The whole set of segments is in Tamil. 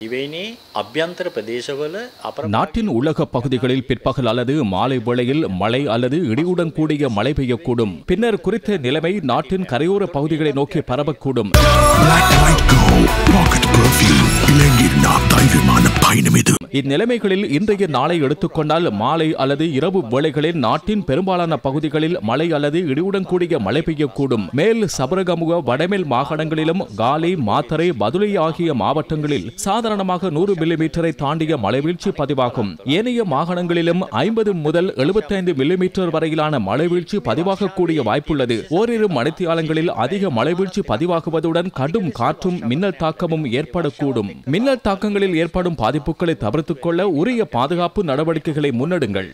இவைனே அபியந்தர பிரதேசவல நாட்டின் உலக பகுதிகளில் பிற்பகல் அல்லது மாலை வேளையில் மழை அல்லது இடியுடன் கூடிய மழை பெய்யக்கூடும். பின்னர் குறித்த நிலைமை நாட்டின் கரையோர பகுதிகளை நோக்கி பரவக்கூடும். இந்நிலைமைகளில் இன்றைய நாளை எடுத்துக்கொண்டால் மாலை அல்லது இரவு வேளைகளில் நாட்டின் பெரும்பாலான பகுதிகளில் மழை அல்லது இடியுடன் கூடிய மழை பெய்யக்கூடும். மேல் சபரகமுக வடமேல் மாகாணங்களிலும் காலி மாத்தறை பதுளை ஆகிய மாவட்டங்களில் சாதாரணமாக 100 மில்லிமீட்டரை தாண்டிய மழைவீழ்ச்சி பதிவாகும். ஏனைய மாகாணங்களிலும் 50 முதல் 75 மில்லிமீட்டர் வரையிலான மழைவீழ்ச்சி பதிவாகக்கூடிய வாய்ப்புள்ளது. ஓரிரு மணித்தியாலங்களில் அதிக மழைவீழ்ச்சி பதிவாகுவதுடன் கடும் காற்றும் மின்னல் தாக்கமும் ஏற்படக்கூடும். மின்னல் தாக்கங்களில் ஏற்படும் பாதிப்புகளை தவிர்த்துக் கொள்ள உரிய பாதுகாப்பு நடவடிக்கைகளை முன்னெடுங்கள்.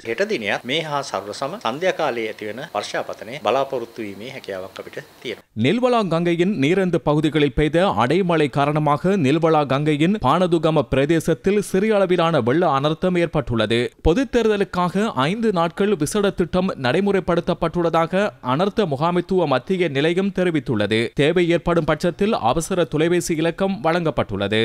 நில்வலா கங்கையின் நீரந்து பகுதிகளில் பெய்த அடைமழை காரணமாக நில்வலா கங்கையின் பானதுகம பிரதேசத்தில் சிறிய அளவிலான வெள்ள அனர்த்தம் ஏற்பட்டுள்ளது. பொதுத் தேர்தலுக்காக 5 நாட்கள் விசேட திட்டம் நடைமுறைப்படுத்தப்பட்டுள்ளதாக அனர்த்த முகாமைத்துவ மத்திய நிலையம் தெரிவித்துள்ளது. தேவை ஏற்படும் பட்சத்தில் அவசர தொலைபேசி இலக்கம் வழங்கப்பட்டுள்ளது.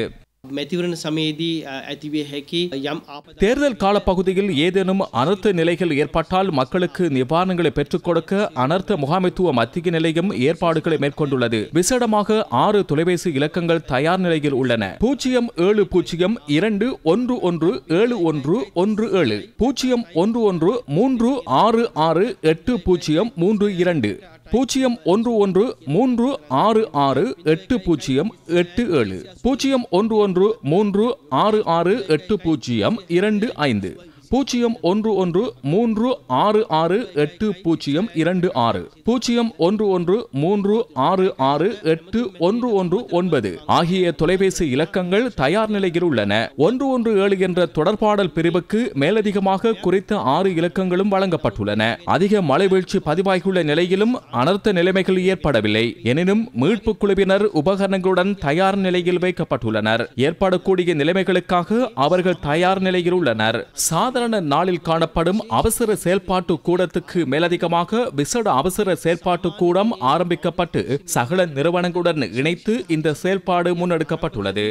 தேர்தல் காலப்பகுதியில் ஏதேனும் அனர்த்த நிலைகள் ஏற்பட்டால் மக்களுக்கு நிவாரணங்களை பெற்றுக் கொடுக்க அனர்த்த முகாமைத்துவ மத்திய நிலையம் ஏற்பாடுகளை மேற்கொண்டுள்ளது. விசேடமாக 6 தொலைபேசி இலக்கங்கள் தயார் நிலையில் உள்ளன. 0702117117 011 3668032 011 3668087 011 3668025 011 3668026 011 3668119 ஆகிய தொலைபேசி இலக்கங்கள் தயார் நிலையில் உள்ளன. 117 என்ற தொடர்பாடல் பிரிவுக்கு மேலதிகமாக குறித்த 6 இலக்கங்களும் வழங்கப்பட்டுள்ளன. அதிக மழை வீழ்ச்சி பதிவாகியுள்ள நிலையிலும் அனர்த்த நிலைமைகள் ஏற்படவில்லை. எனினும் மீட்பு குழுவினர் உபகரணங்களுடன் தயார் நிலையில் வைக்கப்பட்டுள்ளனர். ஏற்படக்கூடிய நிலைமைகளுக்காக அவர்கள் தயார் நிலையில் உள்ளனர். சாதாரண நாளில் காணப்படும் அவசர செயல்பாட்டு கூடத்துக்கு மேலதிகமாக விசேட அவசர செயல்பாட்டு கூடம் ஆரம்பிக்கப்பட்டு சகல நிறுவனங்களுடன் இணைத்து இந்த செயல்பாடு முன்னெடுக்கப்பட்டுள்ளது.